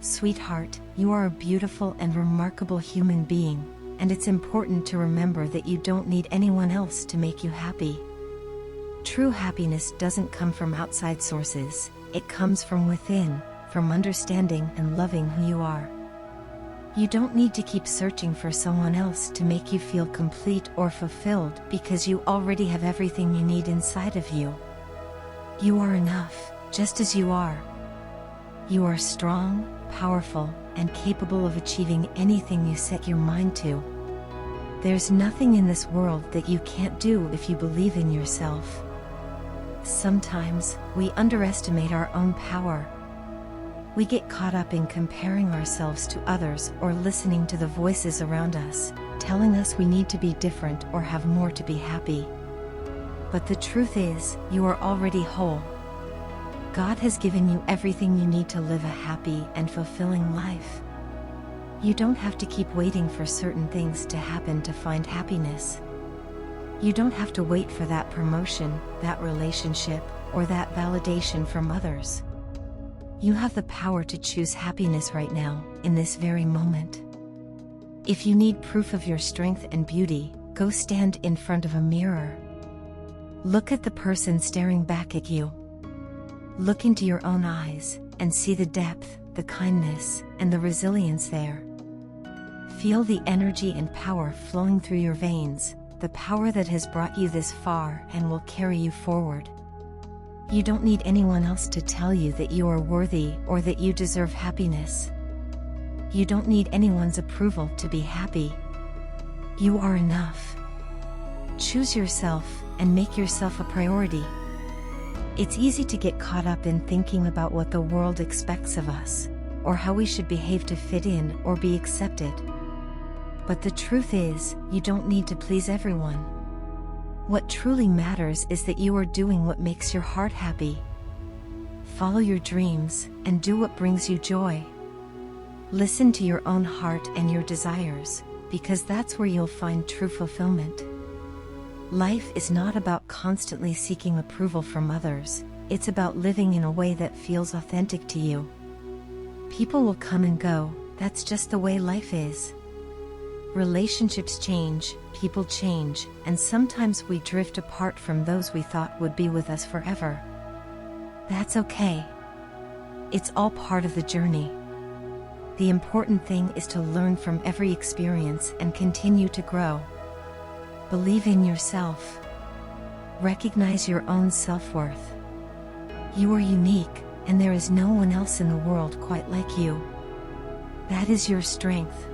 Sweetheart, you are a beautiful and remarkable human being, and it's important to remember that you don't need anyone else to make you happy. True happiness doesn't come from outside sources, it comes from within, from understanding and loving who you are. You don't need to keep searching for someone else to make you feel complete or fulfilled because you already have everything you need inside of you. You are enough, just as you are. You are strong, powerful, and capable of achieving anything you set your mind to. There's nothing in this world that you can't do if you believe in yourself. Sometimes, we underestimate our own power. We get caught up in comparing ourselves to others or listening to the voices around us, telling us we need to be different or have more to be happy. But the truth is, you are already whole. God has given you everything you need to live a happy and fulfilling life. You don't have to keep waiting for certain things to happen to find happiness. You don't have to wait for that promotion, that relationship, or that validation from others. You have the power to choose happiness right now, in this very moment. If you need proof of your strength and beauty, go stand in front of a mirror. Look at the person staring back at you. Look into your own eyes, and see the depth, the kindness, and the resilience there. Feel the energy and power flowing through your veins, the power that has brought you this far and will carry you forward. You don't need anyone else to tell you that you are worthy or that you deserve happiness. You don't need anyone's approval to be happy. You are enough. Choose yourself and make yourself a priority. It's easy to get caught up in thinking about what the world expects of us, or how we should behave to fit in or be accepted. But the truth is, you don't need to please everyone. What truly matters is that you are doing what makes your heart happy. Follow your dreams, and do what brings you joy. Listen to your own heart and your desires, because that's where you'll find true fulfillment. Life is not about constantly seeking approval from others, it's about living in a way that feels authentic to you. People will come and go, that's just the way life is. Relationships change, people change, and sometimes we drift apart from those we thought would be with us forever. That's okay. It's all part of the journey. The important thing is to learn from every experience and continue to grow. Believe in yourself. Recognize your own self-worth. You are unique, and there is no one else in the world quite like you. That is your strength.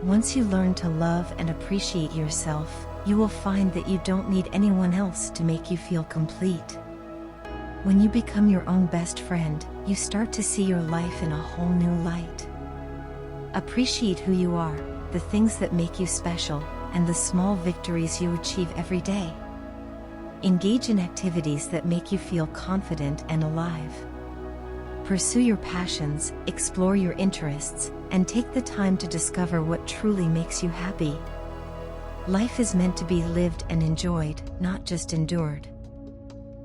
Once you learn to love and appreciate yourself, you will find that you don't need anyone else to make you feel complete. When you become your own best friend, you start to see your life in a whole new light. Appreciate who you are, the things that make you special, and the small victories you achieve every day. Engage in activities that make you feel confident and alive. Pursue your passions, explore your interests, and take the time to discover what truly makes you happy. Life is meant to be lived and enjoyed, not just endured.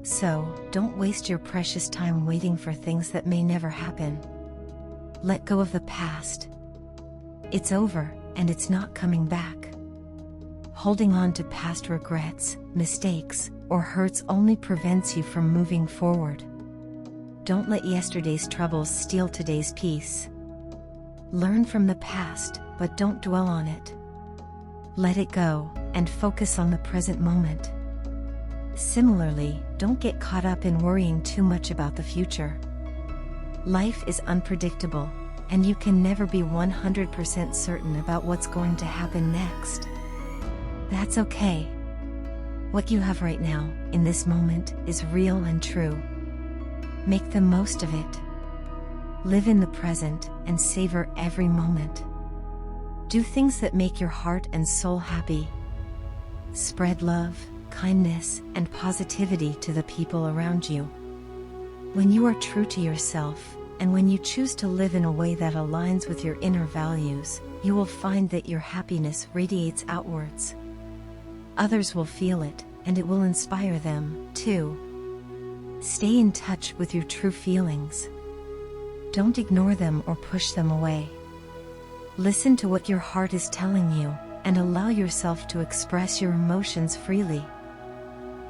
So, don't waste your precious time waiting for things that may never happen. Let go of the past. It's over, and it's not coming back. Holding on to past regrets, mistakes, or hurts only prevents you from moving forward. Don't let yesterday's troubles steal today's peace. Learn from the past, but don't dwell on it. Let it go, and focus on the present moment. Similarly, don't get caught up in worrying too much about the future. Life is unpredictable, and you can never be 100% certain about what's going to happen next. That's okay. What you have right now, in this moment, is real and true. Make the most of it. Live in the present, and savor every moment. Do things that make your heart and soul happy. Spread love, kindness, and positivity to the people around you. When you are true to yourself, and when you choose to live in a way that aligns with your inner values, you will find that your happiness radiates outwards. Others will feel it, and it will inspire them, too. Stay in touch with your true feelings. Don't ignore them or push them away. Listen to what your heart is telling you, and allow yourself to express your emotions freely.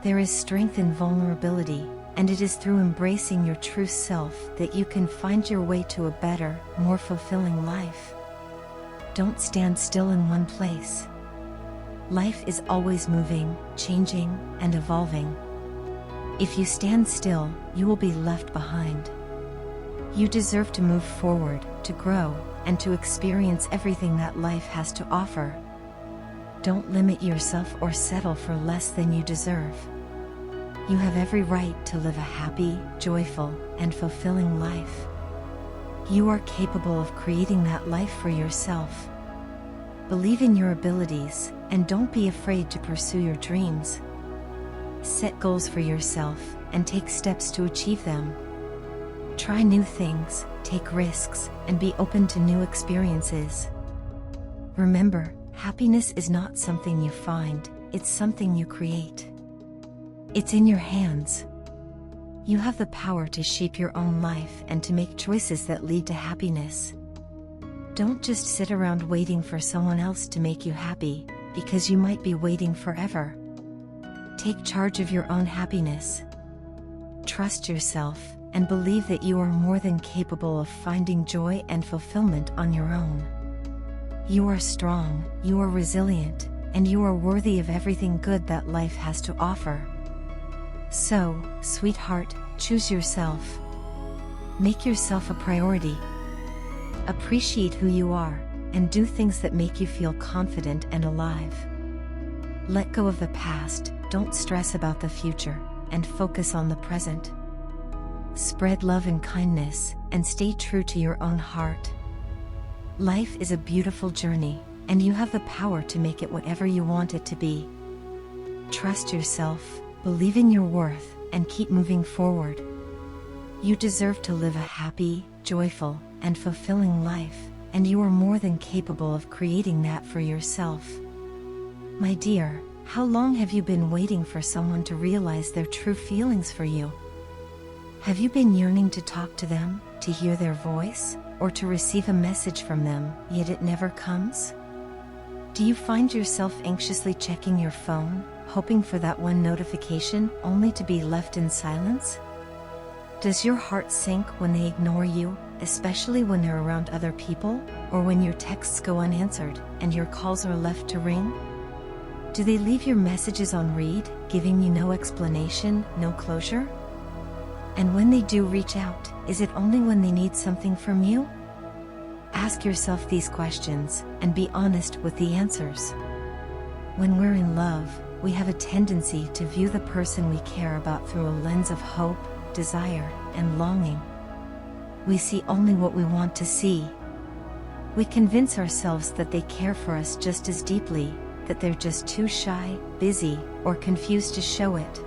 There is strength in vulnerability, and it is through embracing your true self that you can find your way to a better, more fulfilling life. Don't stand still in one place. Life is always moving, changing, and evolving. If you stand still, you will be left behind. You deserve to move forward, to grow, and to experience everything that life has to offer. Don't limit yourself or settle for less than you deserve. You have every right to live a happy, joyful, and fulfilling life. You are capable of creating that life for yourself. Believe in your abilities, and don't be afraid to pursue your dreams. Set goals for yourself, and take steps to achieve them. Try new things, take risks, and be open to new experiences. Remember, happiness is not something you find, it's something you create. It's in your hands. You have the power to shape your own life and to make choices that lead to happiness. Don't just sit around waiting for someone else to make you happy, because you might be waiting forever. Take charge of your own happiness. Trust yourself, and believe that you are more than capable of finding joy and fulfillment on your own. You are strong, you are resilient, and you are worthy of everything good that life has to offer. So, sweetheart, choose yourself. Make yourself a priority. Appreciate who you are, and do things that make you feel confident and alive. Let go of the past, don't stress about the future, and focus on the present. Spread love and kindness, and stay true to your own heart. Life is a beautiful journey, and you have the power to make it whatever you want it to be. Trust yourself, believe in your worth, and keep moving forward. You deserve to live a happy, joyful, and fulfilling life, and you are more than capable of creating that for yourself. My dear, how long have you been waiting for someone to realize their true feelings for you? Have you been yearning to talk to them, to hear their voice, or to receive a message from them, yet it never comes? Do you find yourself anxiously checking your phone, hoping for that one notification, only to be left in silence? Does your heart sink when they ignore you, especially when they're around other people, or when your texts go unanswered, and your calls are left to ring? Do they leave your messages on read, giving you no explanation, no closure? And when they do reach out, is it only when they need something from you? Ask yourself these questions, and be honest with the answers. When we're in love, we have a tendency to view the person we care about through a lens of hope, desire, and longing. We see only what we want to see. We convince ourselves that they care for us just as deeply, that they're just too shy, busy, or confused to show it.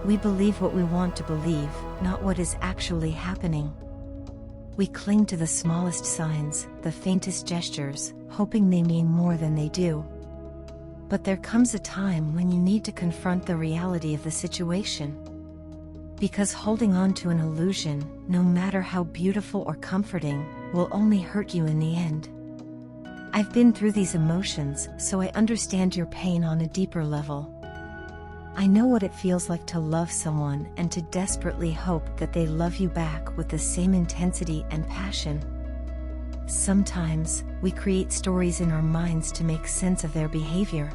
We believe what we want to believe, not what is actually happening. We cling to the smallest signs, the faintest gestures, hoping they mean more than they do. But there comes a time when you need to confront the reality of the situation. Because holding on to an illusion, no matter how beautiful or comforting, will only hurt you in the end. I've been through these emotions, so I understand your pain on a deeper level. I know what it feels like to love someone and to desperately hope that they love you back with the same intensity and passion. Sometimes, we create stories in our minds to make sense of their behavior.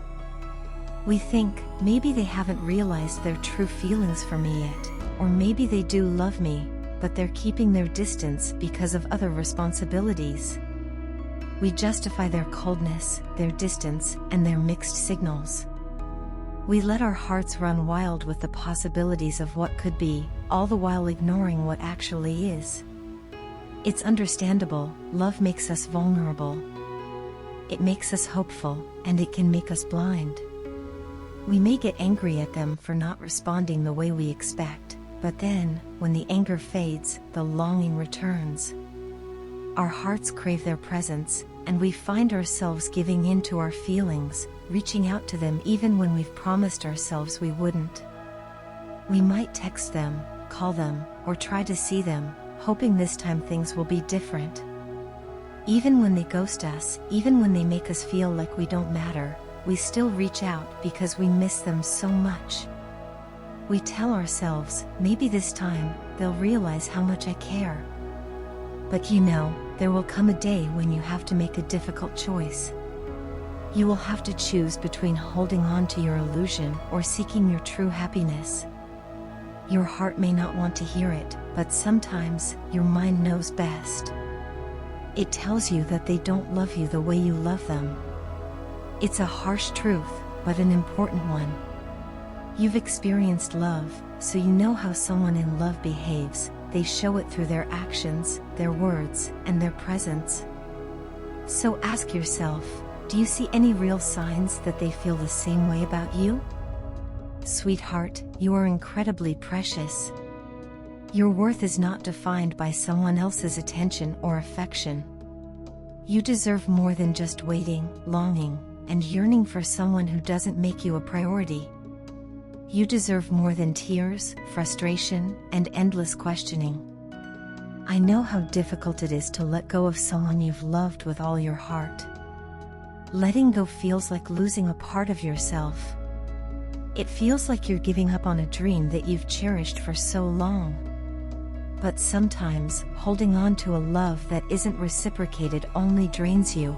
We think, maybe they haven't realized their true feelings for me yet, or maybe they do love me, but they're keeping their distance because of other responsibilities. We justify their coldness, their distance, and their mixed signals. We let our hearts run wild with the possibilities of what could be, all the while ignoring what actually is. It's understandable, love makes us vulnerable. It makes us hopeful, and it can make us blind. We may get angry at them for not responding the way we expect, but then, when the anger fades, the longing returns. Our hearts crave their presence, and we find ourselves giving in to our feelings, reaching out to them even when we've promised ourselves we wouldn't. We might text them, call them, or try to see them, hoping this time things will be different. Even when they ghost us, even when they make us feel like we don't matter, we still reach out because we miss them so much. We tell ourselves, maybe this time, they'll realize how much I care. But you know, there will come a day when you have to make a difficult choice. You will have to choose between holding on to your illusion or seeking your true happiness. Your heart may not want to hear it, but sometimes, your mind knows best. It tells you that they don't love you the way you love them. It's a harsh truth, but an important one. You've experienced love, so you know how someone in love behaves. They show it through their actions, their words, and their presence. So ask yourself, do you see any real signs that they feel the same way about you? Sweetheart, you are incredibly precious. Your worth is not defined by someone else's attention or affection. You deserve more than just waiting, longing, and yearning for someone who doesn't make you a priority. You deserve more than tears, frustration, and endless questioning. I know how difficult it is to let go of someone you've loved with all your heart. Letting go feels like losing a part of yourself. It feels like you're giving up on a dream that you've cherished for so long. But sometimes, holding on to a love that isn't reciprocated only drains you.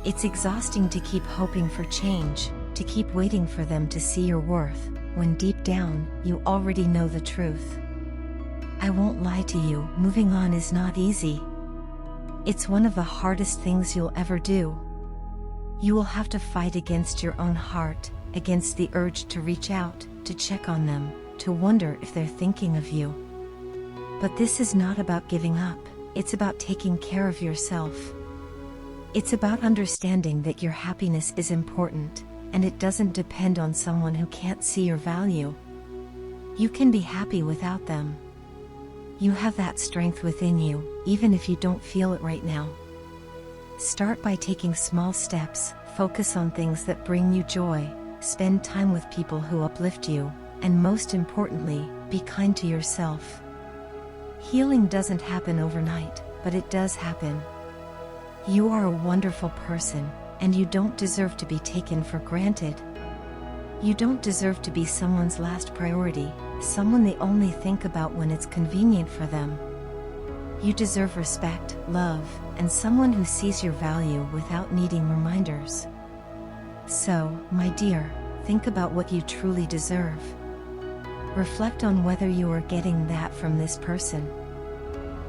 It's exhausting to keep hoping for change, to keep waiting for them to see your worth, when deep down, you already know the truth. I won't lie to you, moving on is not easy. It's one of the hardest things you'll ever do. You will have to fight against your own heart, against the urge to reach out, to check on them, to wonder if they're thinking of you. But this is not about giving up, it's about taking care of yourself. It's about understanding that your happiness is important, and it doesn't depend on someone who can't see your value. You can be happy without them. You have that strength within you, even if you don't feel it right now. Start by taking small steps, focus on things that bring you joy, spend time with people who uplift you, and most importantly, be kind to yourself. Healing doesn't happen overnight, but it does happen. You are a wonderful person, and you don't deserve to be taken for granted. You don't deserve to be someone's last priority, someone they only think about when it's convenient for them. You deserve respect, love, and someone who sees your value without needing reminders. So, my dear, think about what you truly deserve. Reflect on whether you are getting that from this person.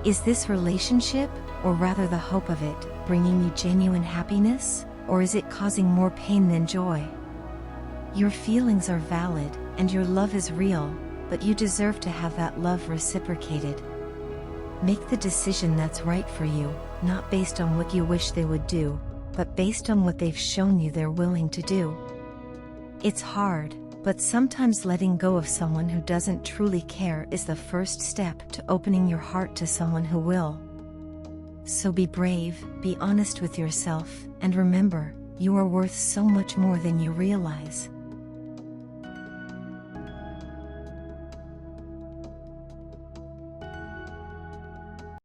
Is this relationship, or rather the hope of it, bringing you genuine happiness, or is it causing more pain than joy? Your feelings are valid, and your love is real, but you deserve to have that love reciprocated. Make the decision that's right for you, not based on what you wish they would do, but based on what they've shown you they're willing to do. It's hard, but sometimes letting go of someone who doesn't truly care is the first step to opening your heart to someone who will. So be brave, be honest with yourself, and remember, you are worth so much more than you realize.